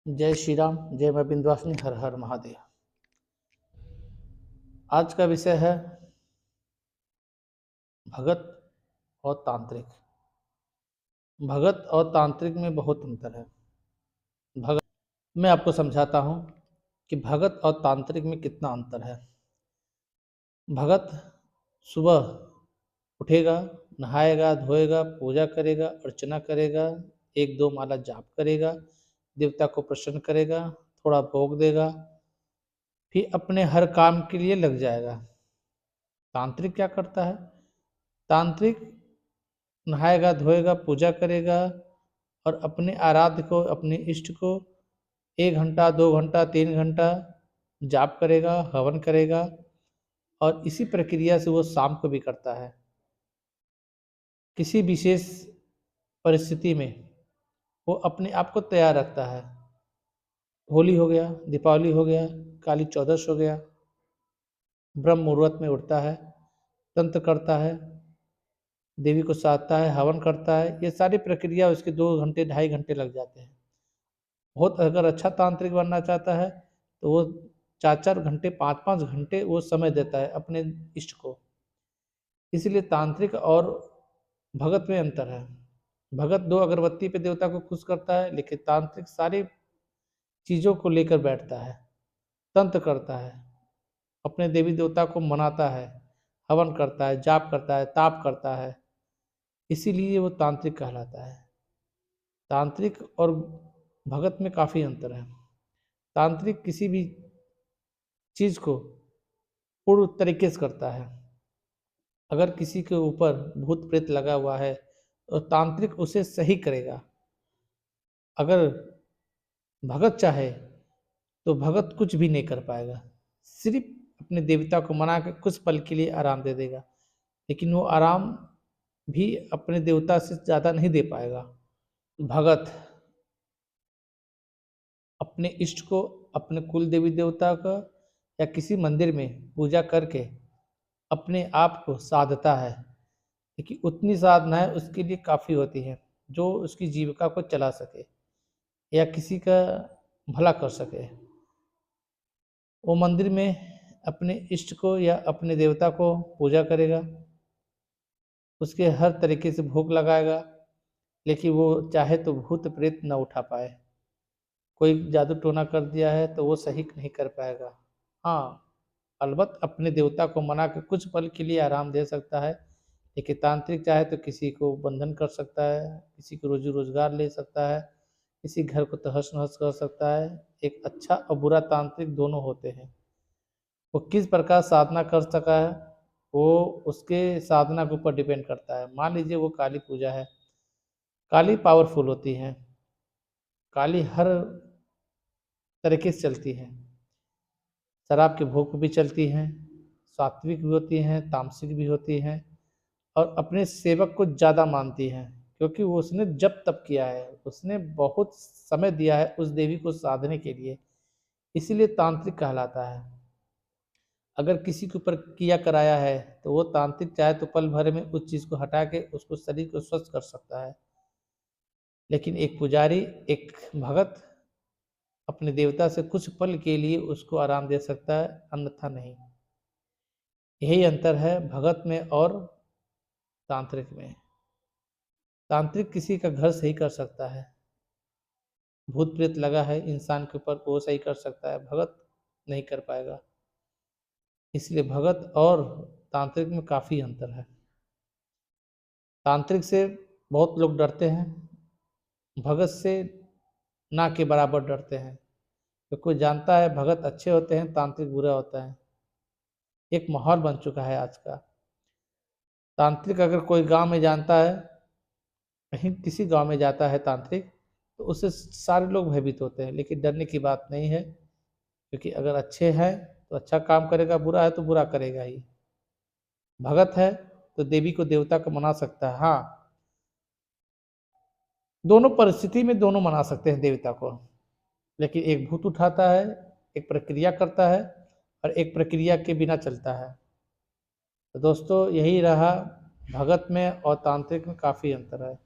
जय श्री राम, जय मां विंध्यवासिनी, हर हर महादेव। आज का विषय है भगत और तांत्रिक। भगत और तांत्रिक में बहुत अंतर है। भगत मैं आपको समझाता हूँ कि भगत और तांत्रिक में कितना अंतर है। भगत सुबह उठेगा, नहाएगा, धोएगा, पूजा करेगा, अर्चना करेगा, एक दो माला जाप करेगा, देवता को प्रसन्न करेगा, थोड़ा भोग देगा, फिर अपने हर काम के लिए लग जाएगा। तांत्रिक क्या करता है? तांत्रिक नहाएगा, धोएगा, पूजा करेगा और अपने आराध्य को, अपने इष्ट को 1 घंटा, 2 घंटा, 3 घंटा जाप करेगा, हवन करेगा और इसी प्रक्रिया से वो शाम को भी करता है। किसी विशेष परिस्थिति में वो अपने आप को तैयार रखता है। होली हो गया, दीपावली हो गया, काली चौदस हो गया, ब्रह्म मुहूर्त में उठता है, तंत्र करता है, देवी को साधता है, हवन करता है। ये सारी प्रक्रिया उसके 2 घंटे, 2.5 घंटे लग जाते हैं। बहुत अगर अच्छा तांत्रिक बनना चाहता है तो वो 4-4 घंटे, 5-5 घंटे वो समय देता है अपने इष्ट को। इसलिए तांत्रिक और भगत में अंतर है। भगत 2 अगरबत्ती पे देवता को खुश करता है, लेकिन तांत्रिक सारी चीज़ों को लेकर बैठता है, तंत्र करता है, अपने देवी देवता को मनाता है, हवन करता है, जाप करता है, ताप करता है। इसीलिए वो तांत्रिक कहलाता है। तांत्रिक और भगत में काफ़ी अंतर है। तांत्रिक किसी भी चीज़ को पूर्ण तरीके से करता है। अगर किसी के ऊपर भूत प्रेत लगा हुआ है तो तांत्रिक उसे सही करेगा। अगर भगत चाहे तो भगत कुछ भी नहीं कर पाएगा, सिर्फ अपने देवता को मना के कुछ पल के लिए आराम दे देगा, लेकिन वो आराम भी अपने देवता से ज़्यादा नहीं दे पाएगा। भगत अपने इष्ट को, अपने कुल देवी देवता का या किसी मंदिर में पूजा करके अपने आप को साधता है, लेकिन उतनी साधनाएं उसके लिए काफ़ी होती हैं जो उसकी जीविका को चला सके या किसी का भला कर सके। वो मंदिर में अपने इष्ट को या अपने देवता को पूजा करेगा, उसके हर तरीके से भोग लगाएगा, लेकिन वो चाहे तो भूत प्रेत न उठा पाए। कोई जादू टोना कर दिया है तो वो सही नहीं कर पाएगा। हाँ, अलबत्त अपने देवता को मना के कुछ पल के लिए आराम दे सकता है, लेकिन तांत्रिक चाहे तो किसी को बंधन कर सकता है, किसी को रोजी रोजगार ले सकता है, किसी घर को तहस नहस कर सकता है। एक अच्छा और बुरा तांत्रिक दोनों होते हैं। वो किस प्रकार साधना कर सका है वो उसके साधना के ऊपर डिपेंड करता है। मान लीजिए वो काली पूजा है, काली पावरफुल होती है, काली हर तरीके से चलती है, शराब के भोग भी चलती हैं, सात्विक भी होती हैं, तामसिक भी होती हैं और अपने सेवक को ज़्यादा मानती हैं, क्योंकि वो उसने जप तप किया है, उसने बहुत समय दिया है उस देवी को साधने के लिए, इसीलिए तांत्रिक कहलाता है। अगर किसी के ऊपर किया कराया है तो वो तांत्रिक चाहे तो पल भर में उस चीज़ को हटा के उसको शरीर को स्वस्थ कर सकता है, लेकिन एक पुजारी, एक भगत अपने देवता से कुछ पल के लिए उसको आराम दे सकता है, अन्यथा नहीं। यही अंतर है भगत में और तांत्रिक में। तांत्रिक किसी का घर सही कर सकता है, भूत प्रेत लगा है इंसान के ऊपर वो सही कर सकता है, भगत नहीं कर पाएगा। इसलिए भगत और तांत्रिक में काफ़ी अंतर है। तांत्रिक से बहुत लोग डरते हैं, भगत से ना के बराबर डरते हैं, तो कोई जानता है भगत अच्छे होते हैं, तांत्रिक बुरा होता है। एक माहौल बन चुका है आज का। तांत्रिक अगर कोई गांव में जानता है, कहीं किसी गांव में जाता है तांत्रिक, तो उससे सारे लोग भयभीत होते हैं, लेकिन डरने की बात नहीं है, क्योंकि अगर अच्छे हैं तो अच्छा काम करेगा, बुरा है तो बुरा करेगा ही। भगत है तो देवी को, देवता को मना सकता है। हाँ, दोनों परिस्थिति में दोनों मना सकते हैं देवता को, लेकिन एक भूत उठाता है, एक प्रक्रिया करता है और एक प्रक्रिया के बिना चलता है। तो दोस्तों यही रहा, भगत में और तांत्रिक में काफ़ी अंतर है।